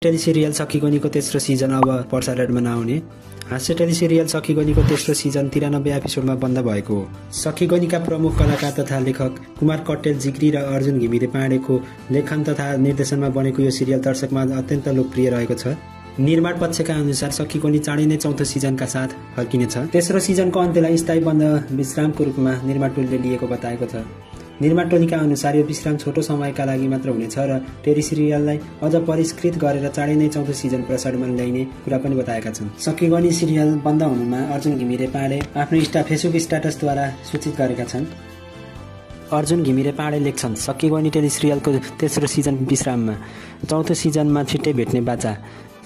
Teleserial सखीगनीको तेस्रो season अब प्रसारणमा नआउने। हास्य टेलिसिरियल सखीगनीको तेस्रो सिजन 93 एपिसोडमा बन्द भएको हो। सखीगनीका प्रमुख कलाकार तथा लेखक कुमार कट्टेल जिग्री र अर्जुन घिमिरे पाँडेको लेखन तथा निर्देशनमा बनेको यो सिरियल दर्शकमा अत्यन्त लोकप्रिय रहेको छ। निर्माण पक्षका अनुसार सखीगनी चाँडै नै चौथो सिजनका साथ फर्किनेछ। तेस्रो सिजनको अन्त्यलाई स्थायी बन्द विश्रामको रूपमा निर्माण टोलीले लिएको बताएको छ। निर्माण टोलीका अनुसार यो विश्राम छोटो समयका लागि मात्र हुनेछ र टेलिसिरियललाई अझ परिष्कृत गरेर चाँडै नै चौथो सिजन प्रसारणमा ल्याइने कुरा पनि बताएका छन्। सखीगनी सिरियल बन्द हुनुमा अर्जुन घिमिरे पाँडे आफ्नो फेसबुक स्ट्याटसद्वारा सूचित गरेका छन्। अर्जुन घिमिरे पाँडे लेख्छन्, सखीगनी टेलिसिरियलको तेस्रो सिजन विश्राममा, चौथो सिजनमा छिट्टै भेट्ने बाचा।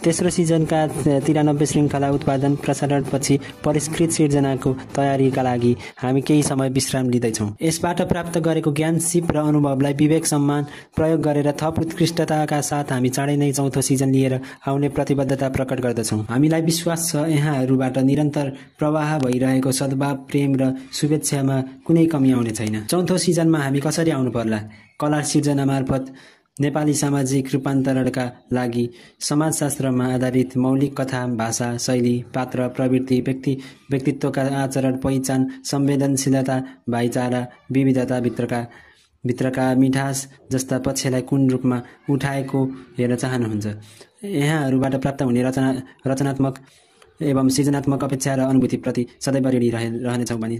तेस्रो सिजनका 93 श्रृङ्खला उत्पादन प्रसारणपछि परिष्कृत सिर्जनाको तयारीका लागि हामी केही समय विश्राम लिँदैछौँ। यसबाट प्राप्त गरेको ज्ञान, सिप र अनुभवलाई विवेक सम्मान प्रयोग गरेर थप उत्कृष्टताका साथ हामी चाँडै नै चौथो सिजन लिएर आउने प्रतिबद्धता प्रकट गर्दछौँ। हामीलाई विश्वास छ यहाँहरूबाट निरन्तर प्रवाह भइरहेको सद्भाव, प्रेम र शुभेच्छामा कुनै कमी आउने छैन। चौथो सिजनमा हामी कसरी आउनु पर्ला? कला सिर्जना मार्फत नेपाली सामाजिक रूपान्तरणका लागि समाजशास्त्रमा आधारित मौलिक कथा, भाषा, शैली, पात्र, प्रवृत्ति, व्यक्तित्वका आचरण, पहिचान, संवेदनशीलता, भाइचारा, विविधता भित्रका मिठास जस्ता पक्षलाई कुन रूपमा उठाएको हेर्न चाहनुहुन्छ। यहाँहरूबाट प्राप्त हुने रचनात्मक एवं सृजनात्मक अपेक्षा र अनुभूतिप्रति सदैव ऋणी रहनेछौँ भनी